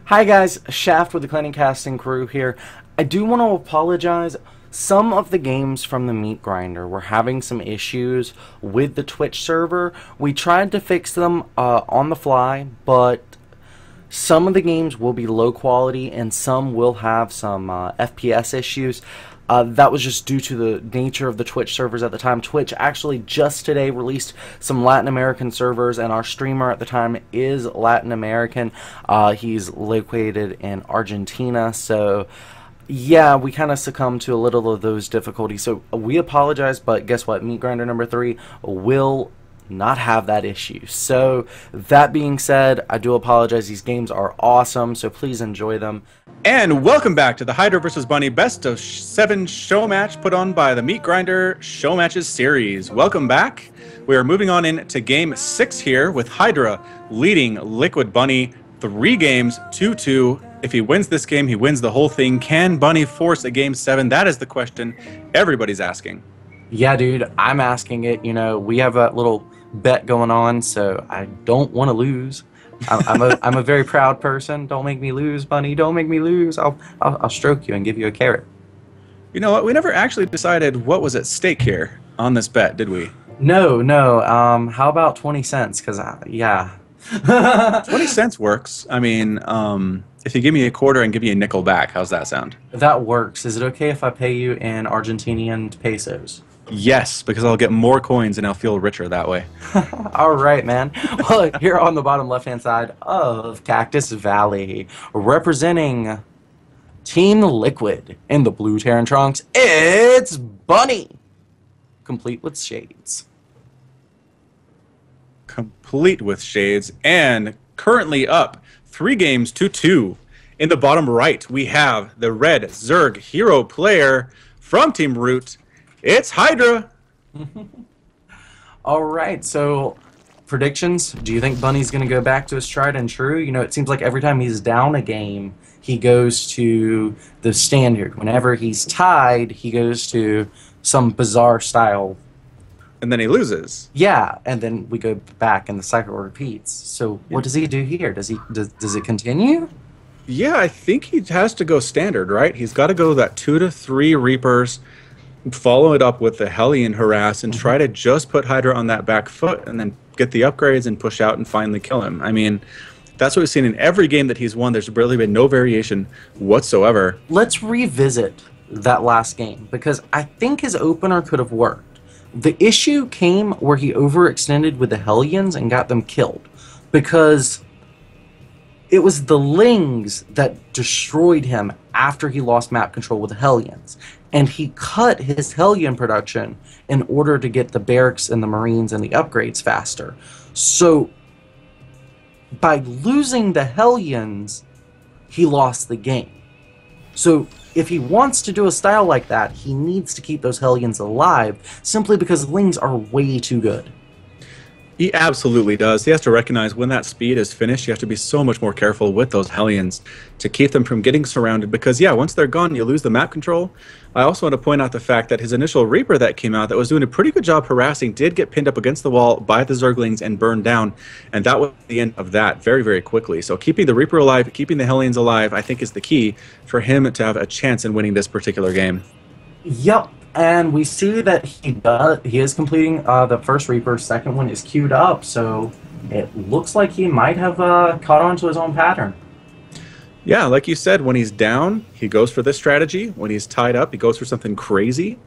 Hi guys, Shaft with the Cleaning Casting crew here. I do want to apologize. Some of the games from the Meat Grinder were having some issues with the Twitch server. We tried to fix them on the fly, but some of the games will be low quality and some will have some FPS issues. That was just due to the nature of the Twitch servers at the time. Twitch actually just today released some Latin American servers, and our streamer at the time is Latin American. He's located in Argentina, so yeah, we kind of succumbed to a little of those difficulties. So we apologize, but guess what? Meat Grinder number 3 will not have that issue. So that being said, I do apologize. These games are awesome, so please enjoy them. And welcome back to the Hydra vs. Bunny Best of 7 show match put on by the Meat Grinder Show Matches series. Welcome back. We are moving on into game 6 here with Hydra leading Liquid Bunny 3 games 2-2. If he wins this game, he wins the whole thing. Can Bunny force a game 7? That is the question everybody's asking. Yeah, dude, I'm asking it. You know, we have a little bet going on, so I don't want to lose. I'm a very proud person. Don't make me lose, Bunny. Don't make me lose. I'll stroke you and give you a carrot. You know what? We never actually decided what was at stake here on this bet, did we? No. How about 20 cents? Because yeah, 20 cents works. I mean, if you give me a quarter and give me a nickel back, how's that sound? that works. Is it okay if I pay you in Argentinian pesos? Yes, because I'll get more coins and I'll feel richer that way. All right, man. Well, here on the bottom left-hand side of Cactus Valley, representing Team Liquid in the blue Terran trunks, it's Bunny, complete with shades. Complete with shades, and currently up 3 games to 2. In the bottom right, we have the red Zerg hero player from Team Root. It's Hydra. All right, so predictions. Do you think Bunny's going to go back to his tried and true? You know, it seems like every time he's down a game, he goes to the standard. Whenever he's tied, he goes to some bizarre style. And then he loses. Yeah, and then we go back and the cycle repeats. So what does he do here? Does it continue? Yeah, I think he has to go standard, right? He's got to go that 2 to 3 Reapers, follow it up with the Hellion harass, and try to just put Hydra on that back foot and then get the upgrades and push out and finally kill him. I mean, that's what we've seen in every game that he's won. There's really been no variation whatsoever. Let's revisit that last game, because I think his opener could have worked. The issue came where he overextended with the Hellions and got them killed, because it was the Lings that destroyed him after he lost map control with the Hellions. And he cut his Hellion production in order to get the barracks and the Marines and the upgrades faster. So by losing the Hellions, he lost the game. So if he wants to do a style like that, he needs to keep those Hellions alive, simply because Lings are way too good. He absolutely does. He has to recognize when that speed is finished, you have to be so much more careful with those Hellions to keep them from getting surrounded, because, yeah, once they're gone, you lose the map control. I also want to point out the fact that his initial Reaper that came out that was doing a pretty good job harassing did get pinned up against the wall by the Zerglings and burned down, and that was the end of that very, very quickly. So keeping the Reaper alive, keeping the Hellions alive, I think is the key for him to have a chance in winning this particular game. Yep. And we see that he is completing the first Reaper. Second one is queued up, so it looks like he might have caught on to his own pattern. Yeah, like you said, when he's down, he goes for this strategy. When he's tied up, he goes for something crazy,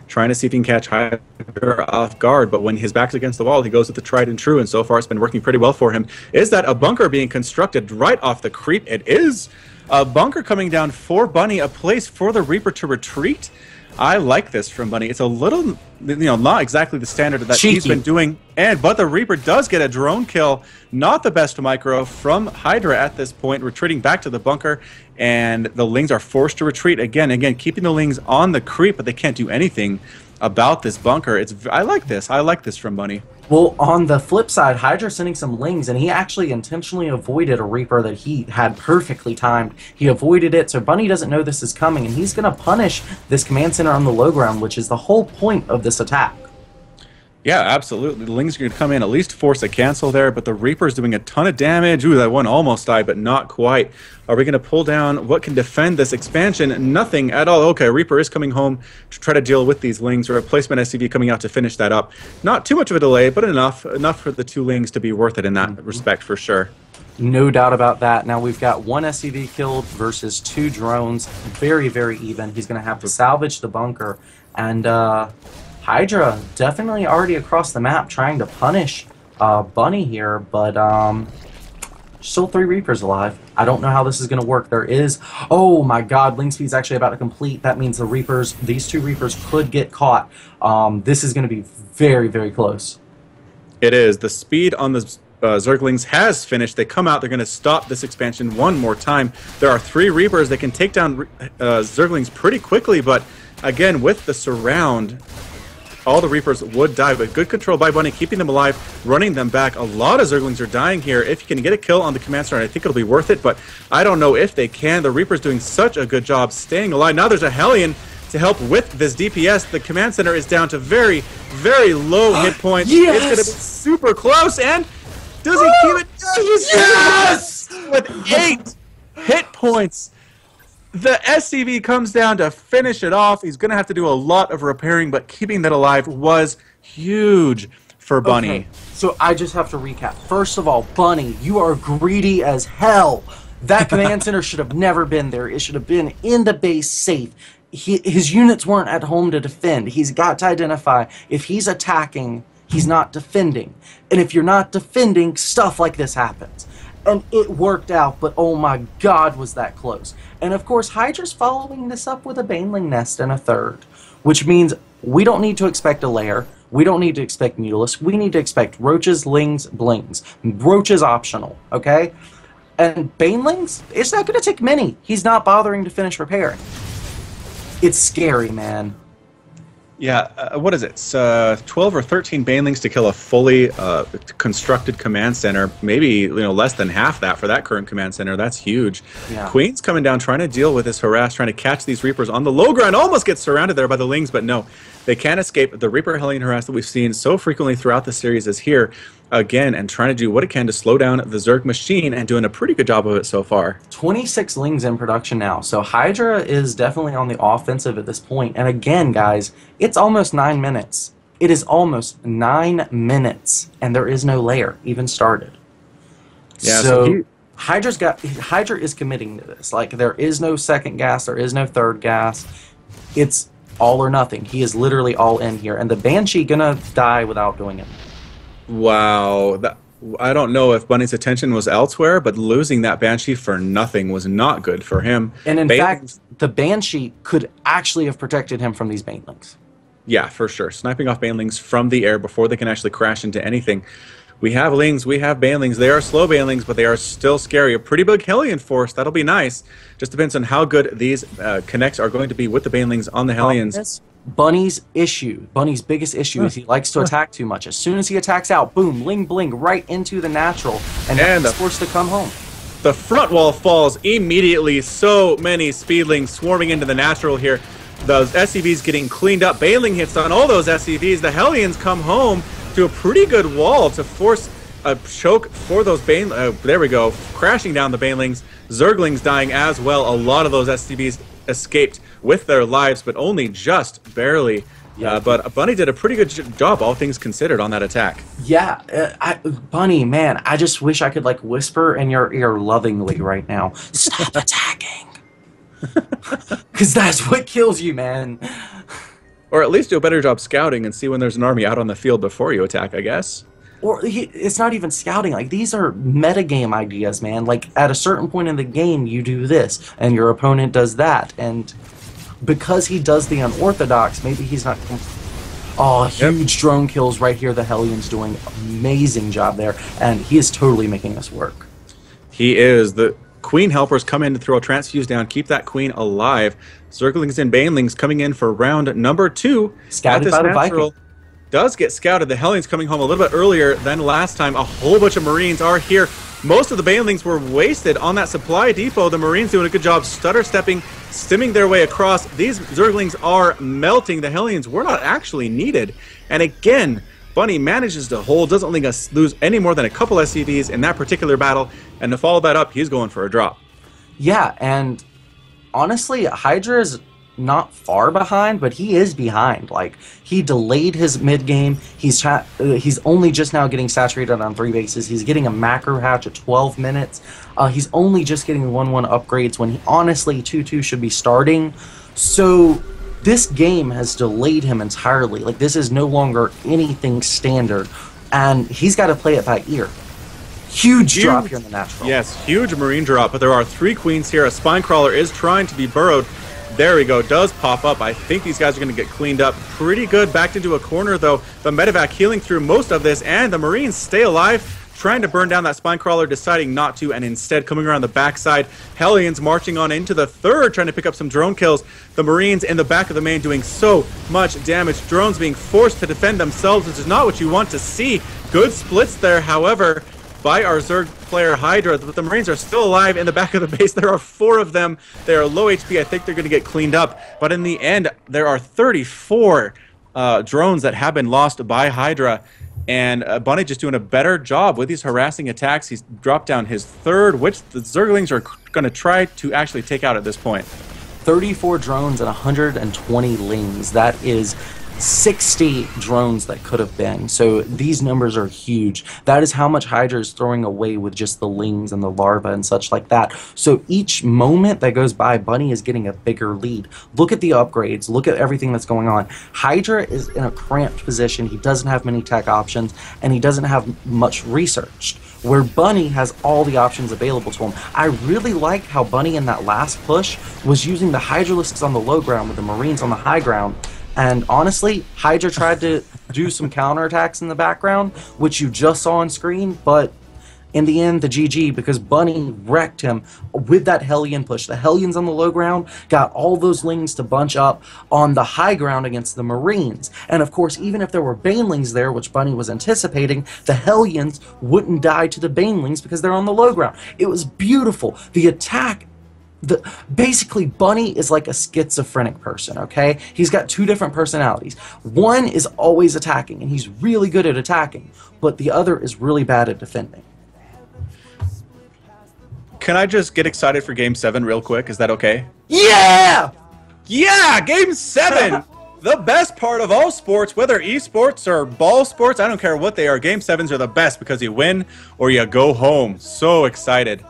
trying to see if he can catch Hydra off guard. But when his back's against the wall, he goes with the tried and true, and so far it's been working pretty well for him. Is that a bunker being constructed right off the creep? It is. A bunker coming down for Bunny, a place for the Reaper to retreat. I like this from Bunny. It's a little, you know, not exactly the standard that he's been doing, but the Reaper does get a drone kill. Not the best micro from Hydra at this point, retreating back to the bunker, and the Lings are forced to retreat again, keeping the Lings on the creep, but they can't do anything about this bunker. I like this. I like this from Bunny. Well, on the flip side, Hydra's sending some Lings, and he actually intentionally avoided a Reaper that he had perfectly timed. He avoided it, so Bunny doesn't know this is coming, and he's going to punish this command center on the low ground, which is the whole point of this attack. Yeah, absolutely. The Lings are going to come in, at least force a cancel there, but the Reaper's doing a ton of damage. Ooh, that one almost died, but not quite. Are we going to pull down what can defend this expansion? Nothing at all. Okay, Reaper is coming home to try to deal with these Lings. A replacement SCV coming out to finish that up. Not too much of a delay, but enough for the 2 Lings to be worth it in that respect for sure. No doubt about that. Now we've got 1 SCV killed versus 2 drones. Very, very even. He's going to have to salvage the bunker. And Hydra definitely already across the map trying to punish Bunny here, but still 3 Reapers alive. I don't know how this is going to work. There is... Oh my god, Ling Speed's actually about to complete. That means the Reapers, these 2 Reapers could get caught. This is going to be very, very close. It is. The speed on the Zerglings has finished. They come out. They're going to stop this expansion one more time. There are 3 Reapers. They can take down Zerglings pretty quickly, but again, with the surround, all the Reapers would die, but good control by Bunny, keeping them alive, running them back. A lot of Zerglings are dying here. If you can get a kill on the command center, I think it'll be worth it, but I don't know if they can. The Reaper's doing such a good job staying alive. Now there's a Hellion to help with this DPS. The command center is down to very, very low hit points. Yes! It's going to be super close, and does he keep it? Yes! With 8 hit points. The SCV comes down to finish it off. He's going to have to do a lot of repairing, but keeping that alive was huge for Bunny. Okay, so I just have to recap. First of all, Bunny, you are greedy as hell. That command center should have never been there. It should have been in the base safe. His units weren't at home to defend. He's got to identify if he's attacking, he's not defending. And if you're not defending, stuff like this happens. And it worked out, but oh my god, was that close. And of course, Hydra's following this up with a Baneling nest and a 3rd, which means we don't need to expect a lair. We don't need to expect Mutalisk. We need to expect roaches, lings, blings. Roaches optional, okay? And Banelings, it's not going to take many. He's not bothering to finish repairing. It's scary, man. Yeah, what is it? It's 12 or 13 Banelings to kill a fully constructed command center. Maybe less than half that for that current command center. That's huge. Yeah. Queen's coming down, trying to deal with this harass, trying to catch these Reapers on the low ground. Almost gets surrounded there by the Lings, but no. They can't escape. The Reaper Hellion harass that we've seen so frequently throughout the series is here again and trying to do what it can to slow down the Zerg machine and doing a pretty good job of it so far. 26 Lings in production now. So Hydra is definitely on the offensive at this point. And again, guys, it's almost 9 minutes. It is almost 9 minutes. And there is no lair even started. Yeah, so Hydra is committing to this. Like, there is no second gas. There is no third gas. It's all or nothing. He is literally all in here. And the Banshee gonna die without doing it. Wow. I don't know if Bunny's attention was elsewhere, but losing that Banshee for nothing was not good for him. And in fact, the Banshee could actually have protected him from these Banelings. Yeah, for sure. Sniping off Banelings from the air before they can actually crash into anything. We have Lings, we have Banelings. They are slow Banelings, but they are still scary. A pretty big Hellion force. That'll be nice. Just depends on how good these connects are going to be with the Banelings on the Hellions. Bunny's biggest issue is he likes to attack too much. As soon as he attacks out, boom, ling, bling, right into the natural, and he's forced to come home. The front wall falls immediately. So many Speedlings swarming into the natural here. Those SCVs getting cleaned up. Bailing hits on all those SCVs. The Hellions come home to a pretty good wall to force a choke for those Bane. There we go, crashing down the Banelings. Zerglings dying as well. A lot of those SCVs escaped with their lives, but only just barely. Yeah, but Bunny did a pretty good job, all things considered, on that attack. Yeah, Bunny, man, I just wish I could like whisper in your ear lovingly right now. Stop attacking, because that's what kills you, man. Or at least do a better job scouting and see when there's an army out on the field before you attack, I guess. Or it's not even scouting. Like, these are metagame ideas, man. Like, at a certain point in the game, you do this, and your opponent does that. And because he does the unorthodox, maybe he's not... Oh, huge drone kills right here. The Hellion's doing amazing job there, and he is totally making us work. He is. The Queen helpers come in to throw a transfuse down, keep that Queen alive. Zerglings and Banelings coming in for round number 2. Scouted by the Viking. Does get scouted. The Hellions coming home a little bit earlier than last time. A whole bunch of Marines are here. Most of the Banelings were wasted on that supply depot. The Marines doing a good job stutter-stepping, stimming their way across. These Zerglings are melting. The Hellions were not actually needed. And again, Bunny manages to hold, doesn't let us lose any more than a couple SCVs in that particular battle, and to follow that up, he's going for a drop. Yeah, and honestly, Hydra is not far behind, but he is behind. Like, he delayed his mid game. He's only just now getting saturated on 3 bases. He's getting a macro hatch at 12 minutes. He's only just getting 1-1 upgrades when he honestly 2-2 should be starting. So this game has delayed him entirely. Like, this is no longer anything standard, and he's got to play it by ear. Huge drop here in the natural. Yes, huge marine drop, but there are 3 queens here. A spine crawler is trying to be burrowed. There we go, does pop up. I think these guys are going to get cleaned up pretty good. Backed into a corner, though. The medevac healing through most of this, and the Marines stay alive, trying to burn down that spine crawler, deciding not to, and instead coming around the backside. Hellions marching on into the third, trying to pick up some drone kills. The Marines in the back of the main doing so much damage. Drones being forced to defend themselves, which is not what you want to see. Good splits there, however, by our Zerg player Hydra, but the Marines are still alive in the back of the base. There are 4 of them. They are low HP. I think they're going to get cleaned up. But in the end, there are 34 drones that have been lost by Hydra. And Bunny just doing a better job with these harassing attacks. He's dropped down his 3rd, which the Zerglings are going to try to actually take out at this point. 34 drones and 120 lings. That is 60 drones that could have been. So these numbers are huge. That is how much Hydra is throwing away with just the lings and the larvae and such like that. So each moment that goes by, Bunny is getting a bigger lead. Look at the upgrades. Look at everything that's going on. Hydra is in a cramped position. He doesn't have many tech options, and he doesn't have much researched, where Bunny has all the options available to him. I really like how Bunny in that last push was using the Hydralisks on the low ground with the Marines on the high ground. And honestly, Hydra tried to do some counterattacks in the background, which you just saw on screen, but in the end, the GG, because Bunny wrecked him with that Hellion push. The Hellions on the low ground got all those lings to bunch up on the high ground against the Marines. And of course, even if there were banelings there, which Bunny was anticipating, the Hellions wouldn't die to the banelings because they're on the low ground. It was beautiful. The attack... basically, Bunny is like a schizophrenic person, okay? He's got 2 different personalities. One is always attacking, and he's really good at attacking, but the other is really bad at defending. Can I just get excited for Game 7 real quick? Is that okay? Yeah! Yeah, Game 7! The best part of all sports, whether esports or ball sports, I don't care what they are. Game 7s are the best because you win or you go home. So excited.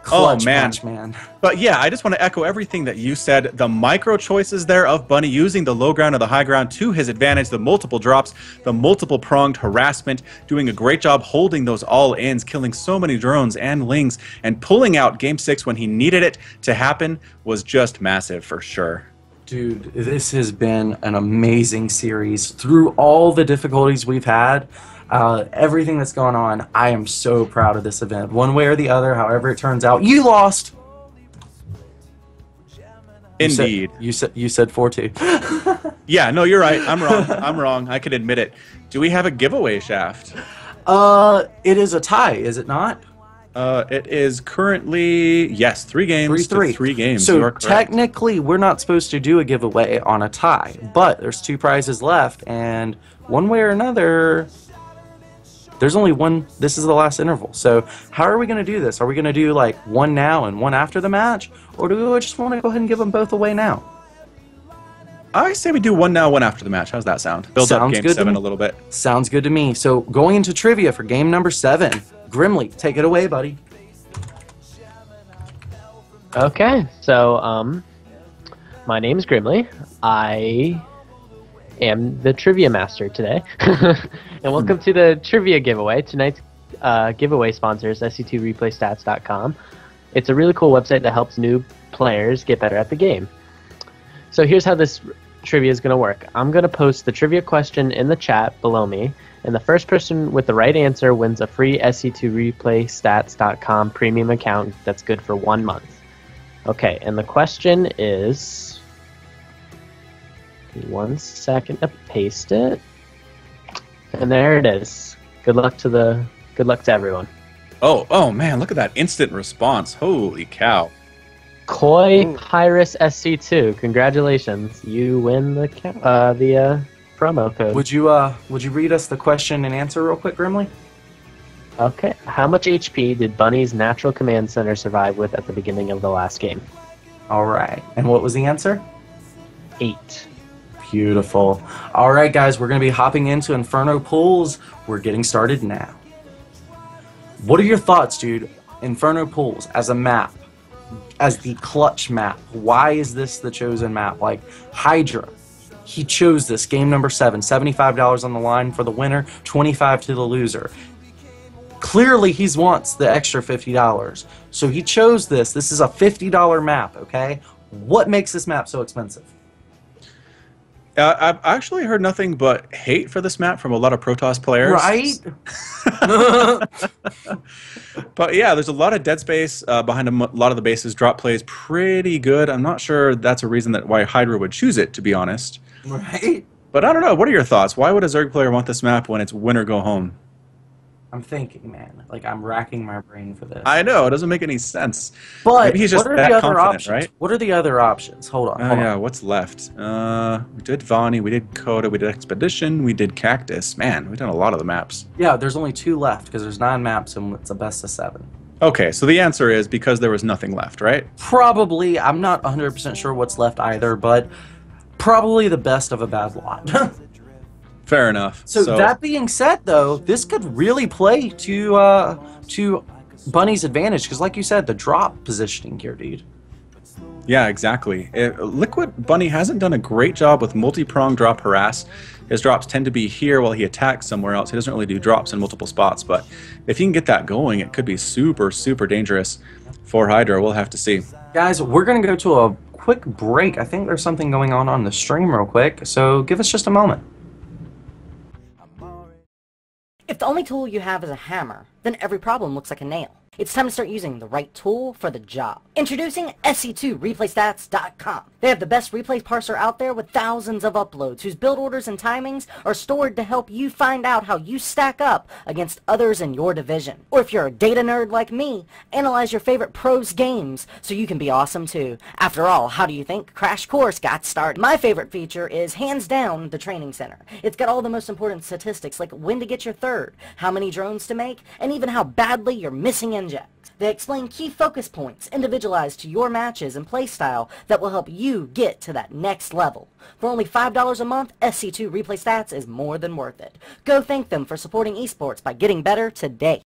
Clutch oh, man. Match, man. But yeah, I just want to echo everything that you said. The micro choices there of Bunny using the low ground and the high ground to his advantage, the multiple drops, the multiple pronged harassment, doing a great job holding those all-ins, killing so many drones and lings, and pulling out Game 6 when he needed it to happen was just massive for sure. Dude, this has been an amazing series. Through all the difficulties we've had, everything that's gone on, I am so proud of this event. One way or the other, however it turns out, you lost. Indeed. You said 4-2. Yeah, no, you're right. I'm wrong. I'm wrong. I can admit it. Do we have a giveaway, Shaft? It is a tie, is it not? It is currently, yes, 3 games 3-3. to 3 games. So technically, we're not supposed to do a giveaway on a tie, but there's 2 prizes left, and one way or another, there's only one. This is the last interval. So how are we going to do this? Are we going to do like one now and one after the match, or do we just want to go ahead and give them both away now? I say we do one now, one after the match. How's that sound? Build up Game 7 a little bit. Sounds good to me. So going into trivia for game number 7, Grimly, take it away, buddy. Okay, so my name is Grimly. I am the trivia master today, and welcome to the trivia giveaway. Tonight's giveaway sponsor is sc2replaystats.com. It's a really cool website that helps new players get better at the game. So here's how this trivia is going to work. I'm going to post the trivia question in the chat below me, and the first person with the right answer wins a free sc2replaystats.com premium account that's good for 1 month. Okay, and the question is... Give me 1 second to paste it. And there it is. Good luck to everyone. Oh man, look at that instant response. Holy cow. Koi Pyrus SC2, congratulations. You win the promo code. Would you read us the question and answer real quick, Grimly? Okay. How much HP did Bunny's natural command center survive with at the beginning of the last game? All right. And what was the answer? 8. Beautiful. All right, guys, we're going to be hopping into Inferno Pools. We're getting started now. What are your thoughts, dude? Inferno Pools as a map, as the clutch map. Why is this the chosen map? Like, Hydra, he chose this. Game number 7, $75 on the line for the winner, $25 to the loser. Clearly, he wants the extra $50. So he chose this. This is a $50 map, okay? What makes this map so expensive? I've actually heard nothing but hate for this map from a lot of Protoss players. Right? But yeah, there's a lot of dead space behind a lot of the bases. Drop plays pretty good. I'm not sure that's a reason why Hydra would choose it, to be honest. Right? But I don't know. What are your thoughts? Why would a Zerg player want this map when it's win or go home? I'm thinking, man. Like, I'm racking my brain for this. I know. It doesn't make any sense. But maybe he's just what are that the other confident, options? right? What are the other options? Hold on. Oh, yeah. What's left? We did Vani, we did Coda, we did Expedition, we did Cactus. Man, we've done a lot of the maps. Yeah, there's only 2 left because there's 9 maps and it's a best of 7. Okay, so the answer is because there was nothing left, right? Probably. I'm not 100% sure what's left either, but probably the best of a bad lot. Fair enough. So that being said, though, this could really play to Bunny's advantage because, like you said, the drop positioning here, dude. Yeah, exactly. LiquidBunny hasn't done a great job with multi-prong drop harass. His drops tend to be here while he attacks somewhere else. He doesn't really do drops in multiple spots, but if he can get that going, it could be super, super dangerous for Hydra. We'll have to see. Guys, we're going to go to a quick break. I think there's something going on the stream real quick, so give us just a moment. If the only tool you have is a hammer, then every problem looks like a nail. It's time to start using the right tool for the job. Introducing SC2ReplayStats.com. They have the best replay parser out there with thousands of uploads whose build orders and timings are stored to help you find out how you stack up against others in your division. Or if you're a data nerd like me, analyze your favorite pros games so you can be awesome too. After all, how do you think Crash Course got started? My favorite feature is hands down the Training Center. It's got all the most important statistics like when to get your third, how many drones to make, and even how badly you're missing injects. They explain key focus points individualized to your matches and playstyle that will help you get to that next level. For only $5 a month, SC2 Replay Stats is more than worth it. Go thank them for supporting esports by getting better today.